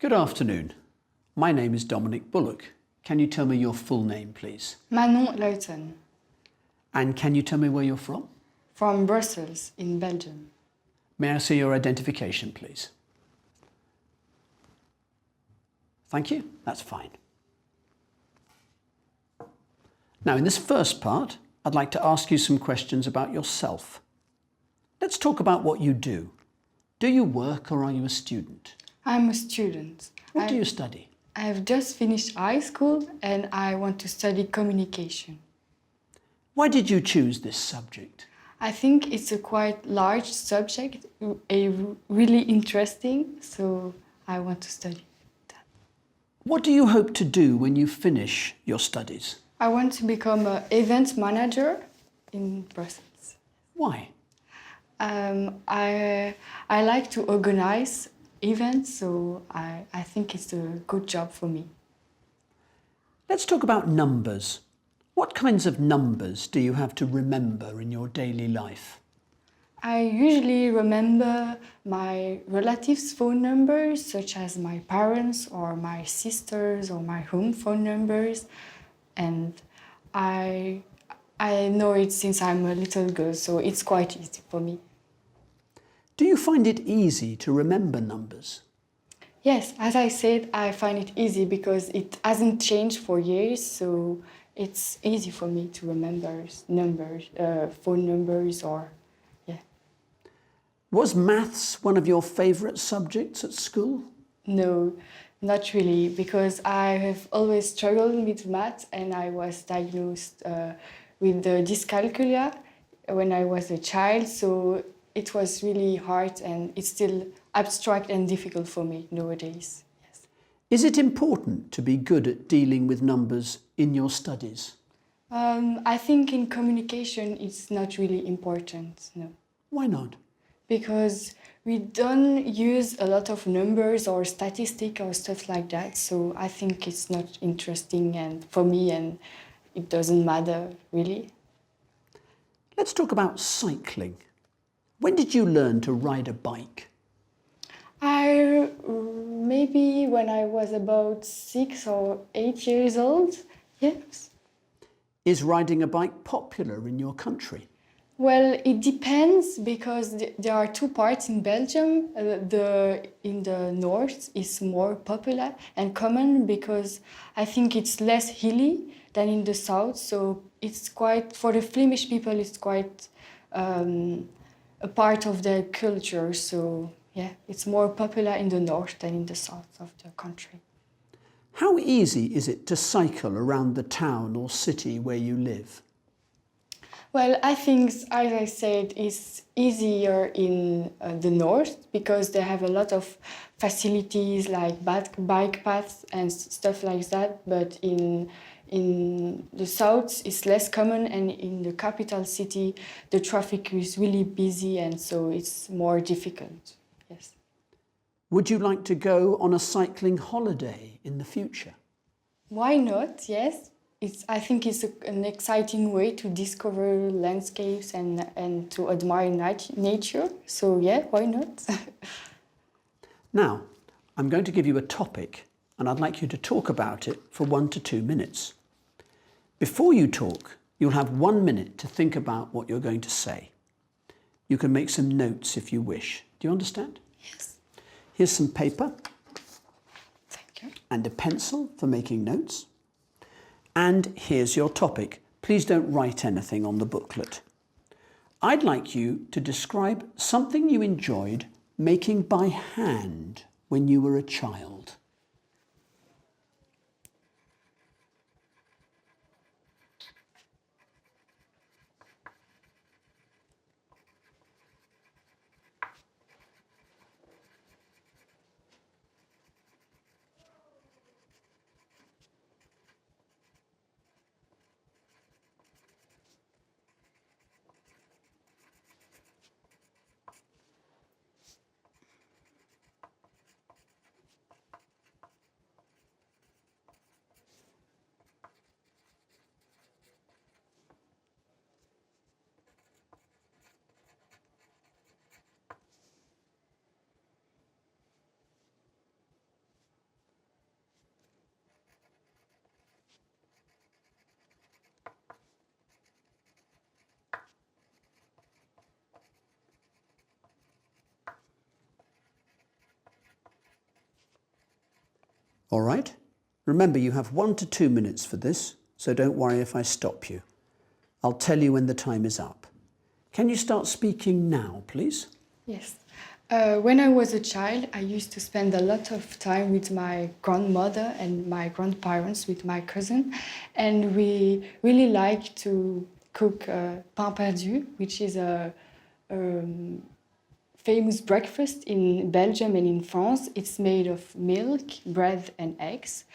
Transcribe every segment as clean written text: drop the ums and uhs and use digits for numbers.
Good afternoon. My name is Dominic Bullock. Can you tell me your full name, please? Manon Leuten, And can you tell me where you're from? from Brussels in Belgium. May I see your identification, please? Thank you. That's fine. Now, in this first part, I'd like to ask you some questions about yourself. Let's talk about what you do. Do you work or are you a student? I'm a student. What do you study? I have just finished high school and I want to study communication. Why did you choose this subject? I think it's a quite large subject, really interesting, so I want to study that. What do you hope to do when you finish your studies? I want to become an event manager in Brussels. Why? I like to organize events, so I think it's a good job for me. Let's talk about numbers. What kinds of numbers do you have to remember in your daily life? I usually remember my relatives' phone numbers, such as my parents or my sisters or my home phone numbers. And I know it since I'm a little girl, so it's quite easy for me. Do you find it easy to remember numbers? Yes, as I said, I find it easy because it hasn't changed for years, so it's easy for me to remember numbers, phone numbers, or yeah. Was maths one of your favourite subjects at school? No, not really, because I have always struggled with math and I was diagnosed with the dyscalculia when I was a child, so it was really hard and it's still abstract and difficult for me nowadays. Yes. Is it important to be good at dealing with numbers in your studies? I think in communication it's not really important, no. Why not? Because we don't use a lot of numbers or statistics or stuff like that, so I think it's not interesting and for me and it doesn't matter really. Let's talk about cycling. When did you learn to ride a bike? Maybe when I was about 6 or 8 years old, yes. Is riding a bike popular in your country? Well, it depends because there are two parts in Belgium. In the north is more popular and common because I think it's less hilly than in the south. So it's quite, for the Flemish people, it's quite a part of their culture. So yeah, it's more popular in the north than in the south of the country. How easy is it to cycle around the town or city where you live? Well, I think, as I said, it's easier in the north because they have a lot of facilities like bike paths and stuff like that. But in the south, it's less common, and in the capital city, the traffic is really busy, and so it's more difficult. Yes. Would you like to go on a cycling holiday in the future? Why not? Yes. I think it's an exciting way to discover landscapes and to admire nature. So yeah, why not? Now, I'm going to give you a topic and I'd like you to talk about it for 1 to 2 minutes. Before you talk, you'll have 1 minute to think about what you're going to say. You can make some notes if you wish. Do you understand? Yes. Here's some paper. Thank you. And a pencil for making notes. And here's your topic. Please don't write anything on the booklet. I'd like you to describe something you enjoyed making by hand when you were a child. All right? Remember, you have 1 to 2 minutes for this, so don't worry if I stop you. I'll tell you when the time is up. Can you start speaking now, please? Yes. When I was a child, I used to spend a lot of time with my grandmother and my grandparents, with my cousin, and we really like to cook pain perdu, which is a famous breakfast in Belgium and in France. It's made of milk, bread, and eggs.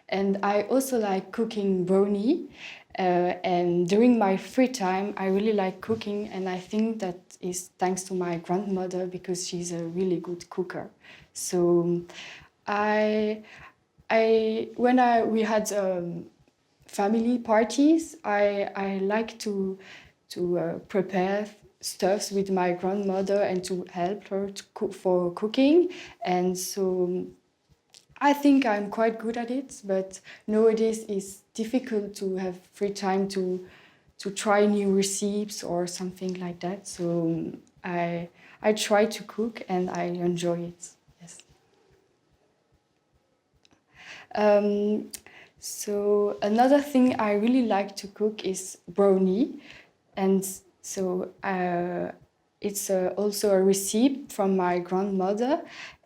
And I also like cooking brownie. And during my free time, I really like cooking, and I think that is thanks to my grandmother because she's a really good cooker. So, we had family parties, I like to prepare stuffs with my grandmother and to help her to cook for cooking, and so I think I'm quite good at it, but nowadays it's difficult to have free time to try new recipes or something like that. So I try to cook and I enjoy it. Yes. So another thing I really like to cook is brownie, and so it's also a recipe from my grandmother,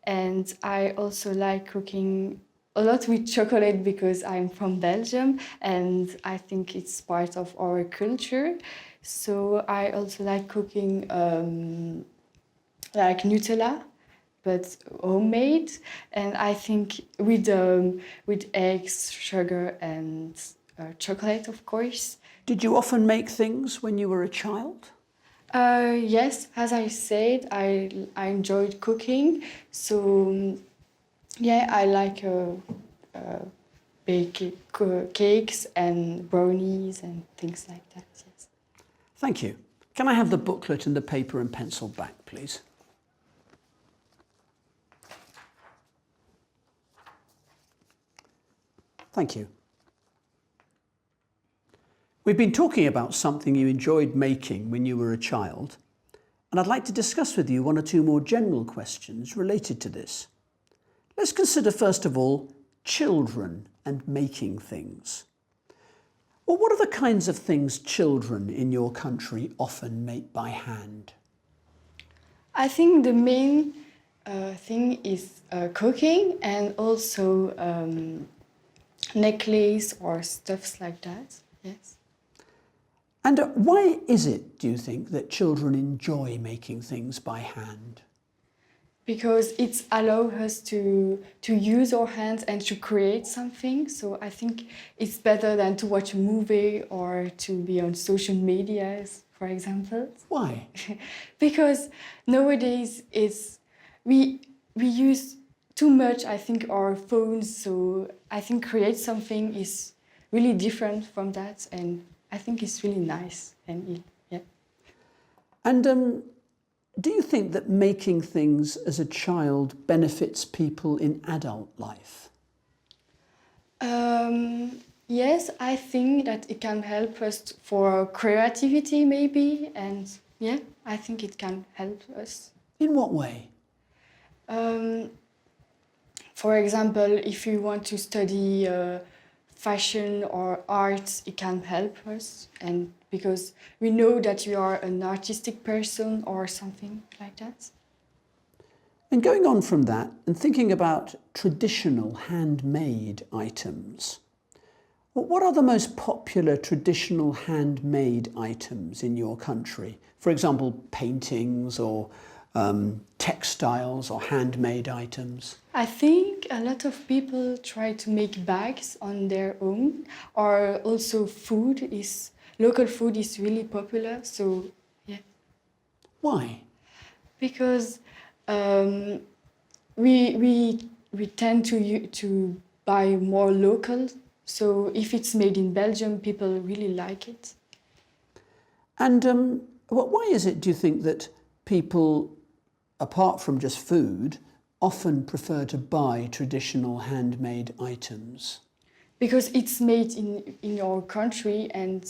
and I also like cooking a lot with chocolate because I'm from Belgium and I think it's part of our culture. So I also like cooking like Nutella, but homemade, and I think with eggs, sugar, and chocolate, of course. Did you often make things when you were a child? Yes, as I said, I enjoyed cooking, so yeah, I like bake cakes and brownies and things like that. Yes. Thank you. Can I have the booklet and the paper and pencil back, please? Thank you. We've been talking about something you enjoyed making when you were a child, and I'd like to discuss with you 1 or 2 more general questions related to this. Let's consider first of all children and making things. Well, what are the kinds of things children in your country often make by hand? I think the main thing is cooking and also necklace or stuffs like that. Yes. And why is it, do you think, that children enjoy making things by hand? Because it allows us to use our hands and to create something. So I think it's better than to watch a movie or to be on social media, for example. Why? Because nowadays we use too much, I think, our phones. So I think create something is really different from that, and I think it's really nice and yeah. And do you think that making things as a child benefits people in adult life? Yes, I think that it can help us for creativity maybe, and yeah, I think it can help us. In what way? For example, if you want to study fashion or arts, it can help us, and because we know that you are an artistic person or something like that. And going on from that and thinking about traditional handmade items, what are the most popular traditional handmade items in your country? For example, paintings or textiles or handmade items? I think a lot of people try to make bags on their own, or also local food is really popular. So yeah. Why? Because we tend to buy more local. So if it's made in Belgium, people really like it. And why is it, do you think, that people, apart from just food, often prefer to buy traditional handmade items? Because it's made in our country, and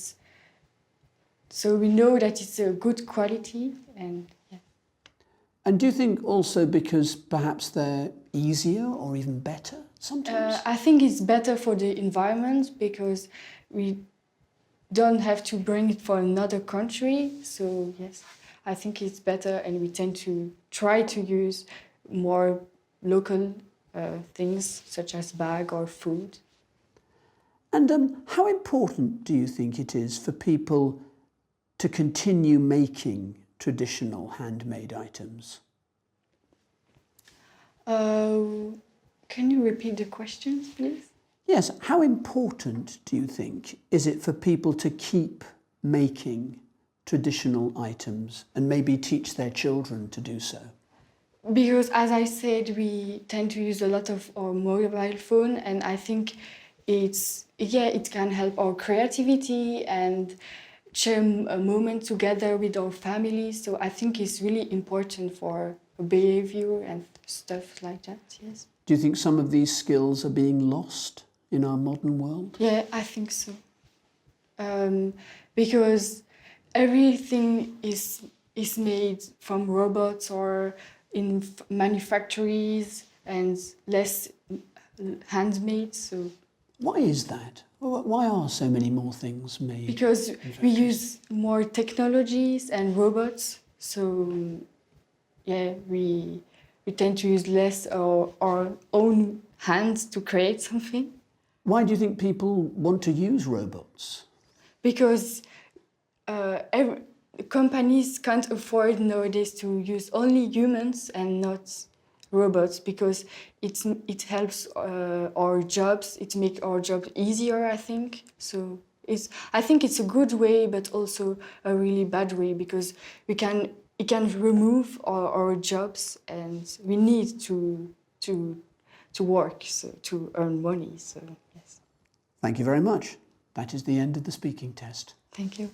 so we know that it's a good quality, and yeah. And do you think also because perhaps they're easier or even better sometimes? I think it's better for the environment because we don't have to bring it for another country. So yes, I think it's better, and we tend to try to use more local things such as bag or food. And how important do you think it is for people to continue making traditional handmade items? Can you repeat the question, please? Yes, how important do you think is it for people to keep making traditional items and maybe teach their children to do so? Because as I said, we tend to use a lot of our mobile phone, and I think it can help our creativity and share a moment together with our family. So I think it's really important for behavior and stuff like that, yes. Do you think some of these skills are being lost in our modern world? Yeah, I think so. Because everything is made from robots or in manufactories and less handmade. So Why is that? Why are so many more things made? because in we factories? use more technologies and robots, so yeah, we tend to use less our own hands to create something. Why do you think people want to use robots? Because companies can't afford nowadays to use only humans and not robots, because it helps our jobs. It makes our job easier, I think. So I think it's a good way, but also a really bad way, because it can remove our jobs, and we need to work, so to earn money. So yes. Thank you very much. That is the end of the speaking test. Thank you.